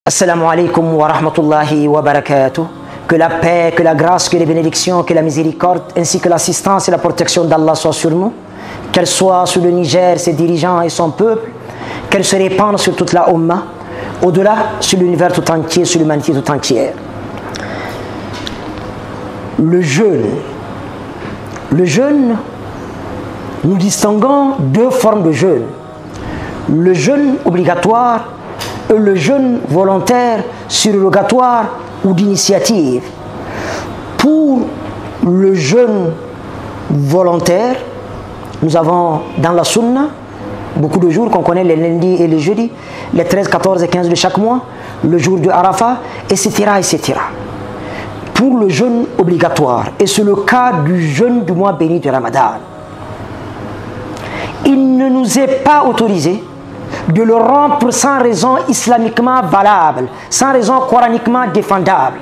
Assalamu alaikum wa rahmatullahi wa barakatuh. Que la paix, que la grâce, que les bénédictions, que la miséricorde, ainsi que l'assistance et la protection d'Allah soient sur nous, qu'elle soit sur le Niger, ses dirigeants et son peuple, qu'elle se répande sur toute la Ummah, au-delà sur l'univers tout entier, sur l'humanité tout entière. Le jeûne, nous distinguons deux formes de jeûne. Le jeûne obligatoire et le jeûne volontaire, surrogatoire ou d'initiative. Pour le jeûne volontaire, nous avons dans la sunna beaucoup de jours qu'on connaît, les lundis et les jeudis, les 13, 14 et 15 de chaque mois, le jour de Arafat, etc., etc. Pour le jeûne obligatoire, et c'est le cas du jeûne du mois béni de Ramadan, il ne nous est pas autorisé de le rompre sans raison islamiquement valable, sans raison coraniquement défendable.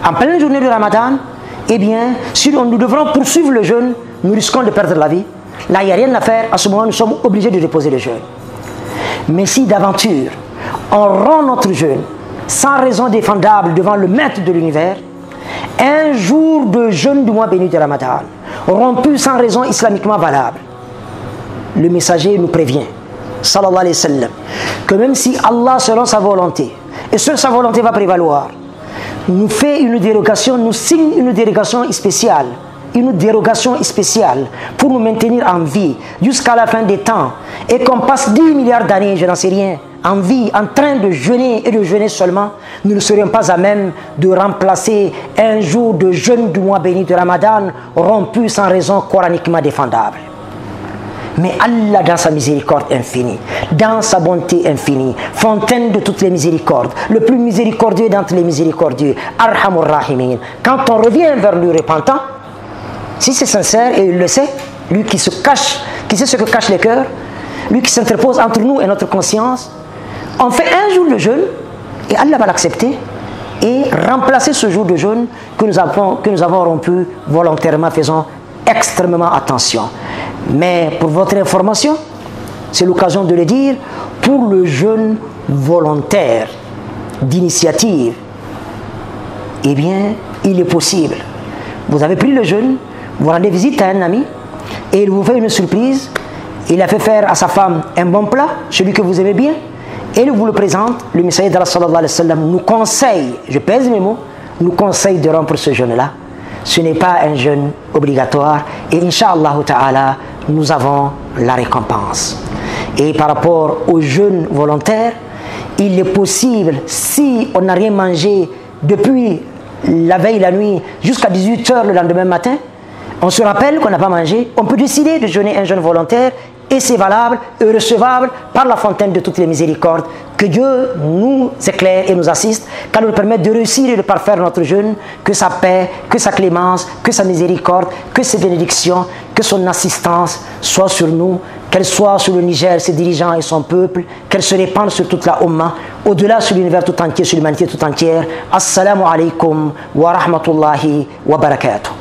En pleine journée de Ramadan, eh bien, si nous devrons poursuivre le jeûne, nous risquons de perdre la vie. Là, il n'y a rien à faire. À ce moment, nous sommes obligés de déposer le jeûne. Mais si d'aventure, on rompt notre jeûne sans raison défendable devant le maître de l'univers, un jour de jeûne du mois béni de Ramadan, rompu sans raison islamiquement valable, le messager nous prévient, sallallahu alayhi wa sallam, que même si Allah, selon sa volonté, et seule sa volonté va prévaloir, nous fait une dérogation, nous signe une dérogation spéciale, pour nous maintenir en vie jusqu'à la fin des temps, et qu'on passe 10 milliards d'années, je n'en sais rien, en vie, en train de jeûner et de jeûner seulement, nous ne serions pas à même de remplacer un jour de jeûne du mois béni de Ramadan rompu sans raison coraniquement défendable. Mais Allah, dans sa miséricorde infinie, dans sa bonté infinie, fontaine de toutes les miséricordes, le plus miséricordieux d'entre les miséricordieux, Arhamur Rahimin, quand on revient vers lui repentant, si c'est sincère, et il le sait, lui qui se cache, qui sait ce que cachent les cœurs, lui qui s'interpose entre nous et notre conscience, on fait un jour de jeûne, et Allah va l'accepter, et remplacer ce jour de jeûne que nous avons rompu volontairement, faisons extrêmement attention. Mais pour votre information, c'est l'occasion de le dire, pour le jeûne volontaire d'initiative, eh bien, il est possible. Vous avez pris le jeûne, vous rendez visite à un ami, et il vous fait une surprise, il a fait faire à sa femme un bon plat, celui que vous aimez bien, et il vous le présente, le messager d'Allah sallallahu alayhi wa sallam nous conseille, je pèse mes mots, nous conseille de rompre ce jeûne-là. Ce n'est pas un jeûne obligatoire, et Inch'Allah ta'ala, nous avons la récompense. Et par rapport au jeûne volontaire, il est possible, si on n'a rien mangé depuis la veille, la nuit, jusqu'à 18 h le lendemain matin, on se rappelle qu'on n'a pas mangé, on peut décider de jeûner un jeûne volontaire, et c'est valable et recevable par la fontaine de toutes les miséricordes. Que Dieu nous éclaire et nous assiste, qu'elle nous permette de réussir et de parfaire notre jeûne, que sa paix, que sa clémence, que sa miséricorde, que ses bénédictions, que son assistance soit sur nous, qu'elle soit sur le Niger, ses dirigeants et son peuple, qu'elle se répande sur toute la Ummah, au-delà sur l'univers tout entier, sur l'humanité tout entière. Assalamu alaikum wa rahmatullahi wa barakatuh.